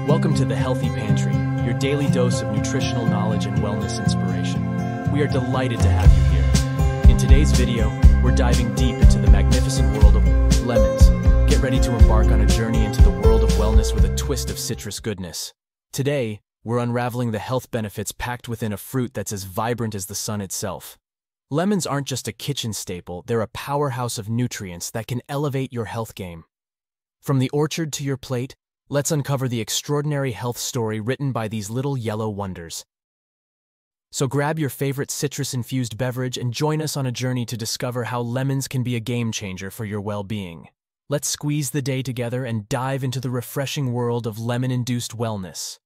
Welcome to the Healthy Pantry, your daily dose of nutritional knowledge and wellness inspiration. We are delighted to have you here. In today's video, we're diving deep into the magnificent world of lemons. Get ready to embark on a journey into the world of wellness with a twist of citrus goodness. Today, we're unraveling the health benefits packed within a fruit that's as vibrant as the sun itself. Lemons aren't just a kitchen staple, they're a powerhouse of nutrients that can elevate your health game. From the orchard to your plate, let's uncover the extraordinary health story written by these little yellow wonders. So grab your favorite citrus-infused beverage and join us on a journey to discover how lemons can be a game-changer for your well-being. Let's squeeze the day together and dive into the refreshing world of lemon-induced wellness.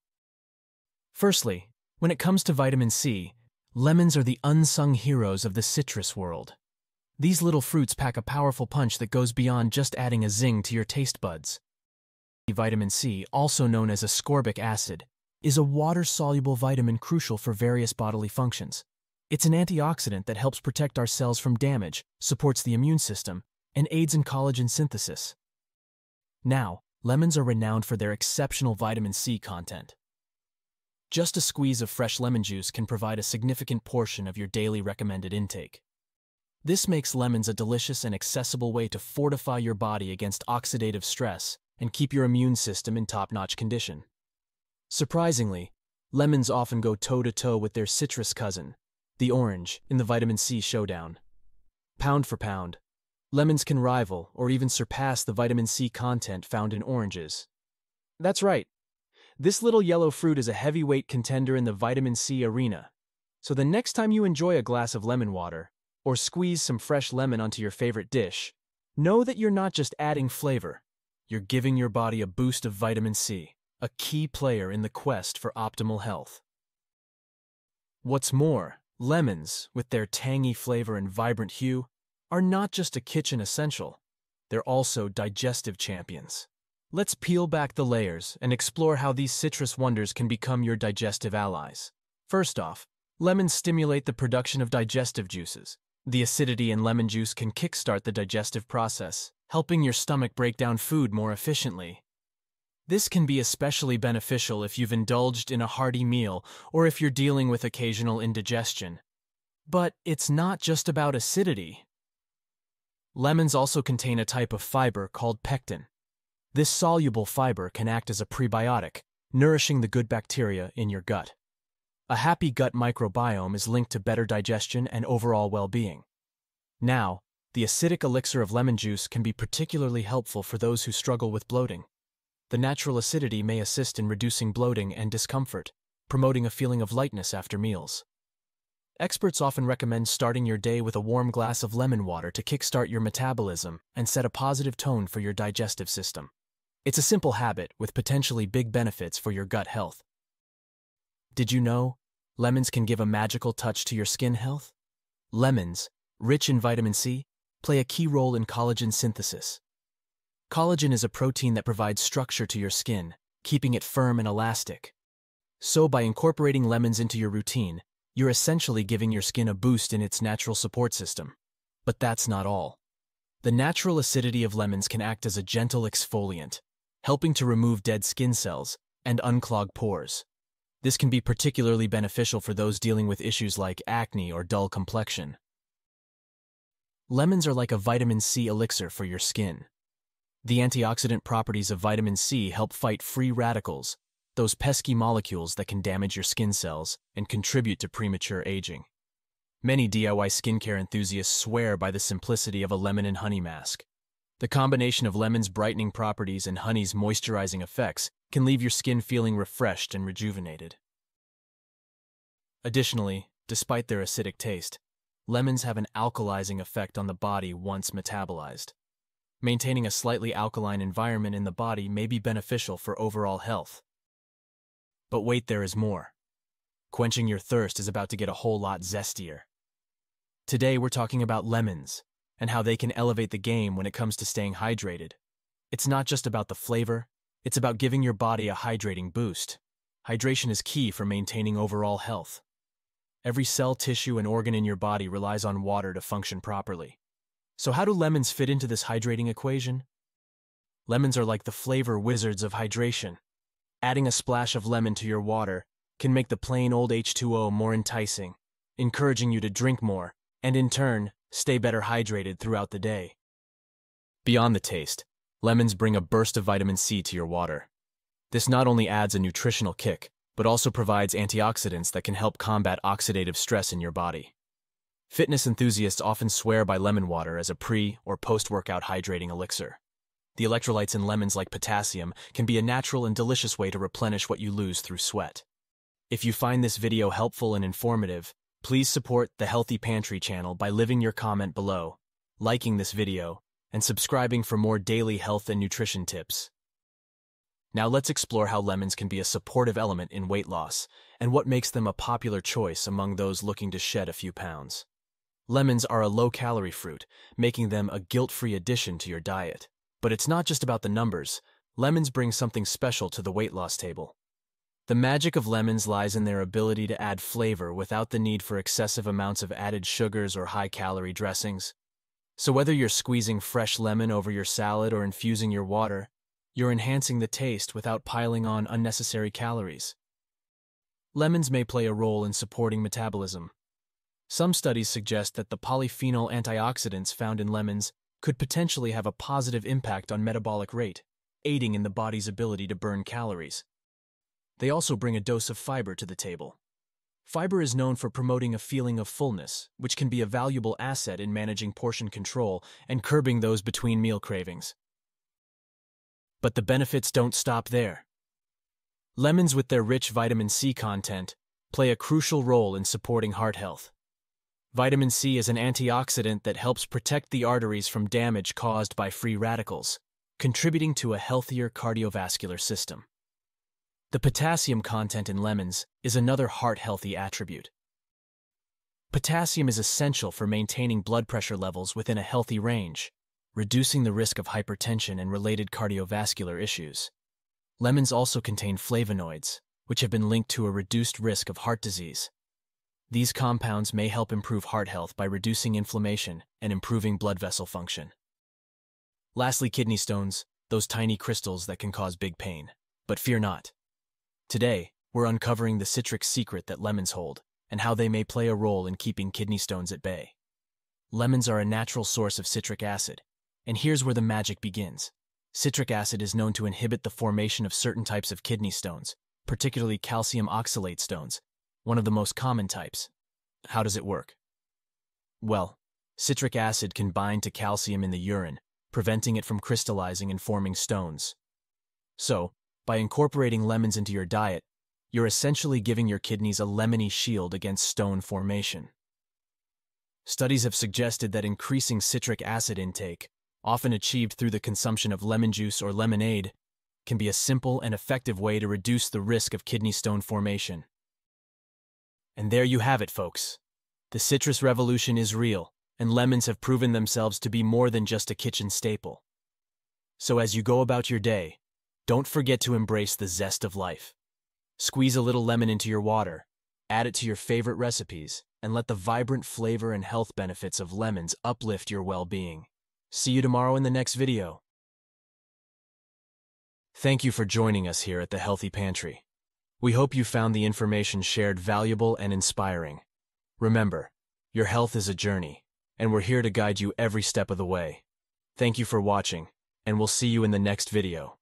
Firstly, when it comes to vitamin C, lemons are the unsung heroes of the citrus world. These little fruits pack a powerful punch that goes beyond just adding a zing to your taste buds. Vitamin C, also known as ascorbic acid, is a water-soluble vitamin crucial for various bodily functions. It's an antioxidant that helps protect our cells from damage, supports the immune system, and aids in collagen synthesis. Now, lemons are renowned for their exceptional vitamin C content. Just a squeeze of fresh lemon juice can provide a significant portion of your daily recommended intake. This makes lemons a delicious and accessible way to fortify your body against oxidative stress and keep your immune system in top-notch condition. Surprisingly, lemons often go toe-to-toe with their citrus cousin, the orange, in the vitamin C showdown. Pound for pound, lemons can rival or even surpass the vitamin C content found in oranges. That's right. This little yellow fruit is a heavyweight contender in the vitamin C arena. So the next time you enjoy a glass of lemon water, or squeeze some fresh lemon onto your favorite dish, know that you're not just adding flavor. You're giving your body a boost of vitamin C, a key player in the quest for optimal health. What's more, lemons, with their tangy flavor and vibrant hue, are not just a kitchen essential, they're also digestive champions. Let's peel back the layers and explore how these citrus wonders can become your digestive allies. First off, lemons stimulate the production of digestive juices. The acidity in lemon juice can kickstart the digestive process, helping your stomach break down food more efficiently. This can be especially beneficial if you've indulged in a hearty meal or if you're dealing with occasional indigestion. But it's not just about acidity. Lemons also contain a type of fiber called pectin. This soluble fiber can act as a prebiotic, nourishing the good bacteria in your gut. A happy gut microbiome is linked to better digestion and overall well-being. Now, the acidic elixir of lemon juice can be particularly helpful for those who struggle with bloating. The natural acidity may assist in reducing bloating and discomfort, promoting a feeling of lightness after meals. Experts often recommend starting your day with a warm glass of lemon water to kickstart your metabolism and set a positive tone for your digestive system. It's a simple habit with potentially big benefits for your gut health. Did you know lemons can give a magical touch to your skin health? Lemons, rich in vitamin C, play a key role in collagen synthesis. Collagen is a protein that provides structure to your skin, keeping it firm and elastic. So by incorporating lemons into your routine, you're essentially giving your skin a boost in its natural support system. But that's not all. The natural acidity of lemons can act as a gentle exfoliant, helping to remove dead skin cells and unclog pores. This can be particularly beneficial for those dealing with issues like acne or dull complexion. Lemons are like a vitamin C elixir for your skin. The antioxidant properties of vitamin C help fight free radicals, those pesky molecules that can damage your skin cells and contribute to premature aging. Many DIY skincare enthusiasts swear by the simplicity of a lemon and honey mask. The combination of lemon's brightening properties and honey's moisturizing effects can leave your skin feeling refreshed and rejuvenated. Additionally, despite their acidic taste, lemons have an alkalizing effect on the body once metabolized. Maintaining a slightly alkaline environment in the body may be beneficial for overall health. But wait, there is more. Quenching your thirst is about to get a whole lot zestier. Today we're talking about lemons and how they can elevate the game when it comes to staying hydrated. It's not just about the flavor, it's about giving your body a hydrating boost. Hydration is key for maintaining overall health. Every cell, tissue, and organ in your body relies on water to function properly. So how do lemons fit into this hydrating equation? Lemons are like the flavor wizards of hydration. Adding a splash of lemon to your water can make the plain old H2O more enticing, encouraging you to drink more, and in turn, stay better hydrated throughout the day. Beyond the taste, lemons bring a burst of vitamin C to your water. This not only adds a nutritional kick, but also provides antioxidants that can help combat oxidative stress in your body. Fitness enthusiasts often swear by lemon water as a pre- or post-workout hydrating elixir. The electrolytes in lemons like potassium can be a natural and delicious way to replenish what you lose through sweat. If you find this video helpful and informative, please support the Healthy Pantry channel by leaving your comment below, liking this video, and subscribing for more daily health and nutrition tips. Now let's explore how lemons can be a supportive element in weight loss and what makes them a popular choice among those looking to shed a few pounds. Lemons are a low-calorie fruit, making them a guilt-free addition to your diet. But it's not just about the numbers. Lemons bring something special to the weight loss table. The magic of lemons lies in their ability to add flavor without the need for excessive amounts of added sugars or high-calorie dressings. So whether you're squeezing fresh lemon over your salad or infusing your water, you're enhancing the taste without piling on unnecessary calories. Lemons may play a role in supporting metabolism. Some studies suggest that the polyphenol antioxidants found in lemons could potentially have a positive impact on metabolic rate, aiding in the body's ability to burn calories. They also bring a dose of fiber to the table. Fiber is known for promoting a feeling of fullness, which can be a valuable asset in managing portion control and curbing those between-meal cravings. But the benefits don't stop there. Lemons, with their rich vitamin C content, play a crucial role in supporting heart health. Vitamin C is an antioxidant that helps protect the arteries from damage caused by free radicals, contributing to a healthier cardiovascular system. The potassium content in lemons is another heart-healthy attribute. Potassium is essential for maintaining blood pressure levels within a healthy range, reducing the risk of hypertension and related cardiovascular issues. Lemons also contain flavonoids, which have been linked to a reduced risk of heart disease. These compounds may help improve heart health by reducing inflammation and improving blood vessel function. Lastly, kidney stones, those tiny crystals that can cause big pain. But fear not. Today, we're uncovering the citric secret that lemons hold and how they may play a role in keeping kidney stones at bay. Lemons are a natural source of citric acid, and here's where the magic begins. Citric acid is known to inhibit the formation of certain types of kidney stones, particularly calcium oxalate stones, one of the most common types. How does it work? Well, citric acid can bind to calcium in the urine, preventing it from crystallizing and forming stones. So, by incorporating lemons into your diet, you're essentially giving your kidneys a lemony shield against stone formation. Studies have suggested that increasing citric acid intake, often achieved through the consumption of lemon juice or lemonade, can be a simple and effective way to reduce the risk of kidney stone formation. And there you have it, folks. The citrus revolution is real, and lemons have proven themselves to be more than just a kitchen staple. So as you go about your day, don't forget to embrace the zest of life. Squeeze a little lemon into your water, add it to your favorite recipes, and let the vibrant flavor and health benefits of lemons uplift your well-being. See you tomorrow in the next video. Thank you for joining us here at the Healthy Pantry. We hope you found the information shared valuable and inspiring. Remember, your health is a journey, and we're here to guide you every step of the way. Thank you for watching, and we'll see you in the next video.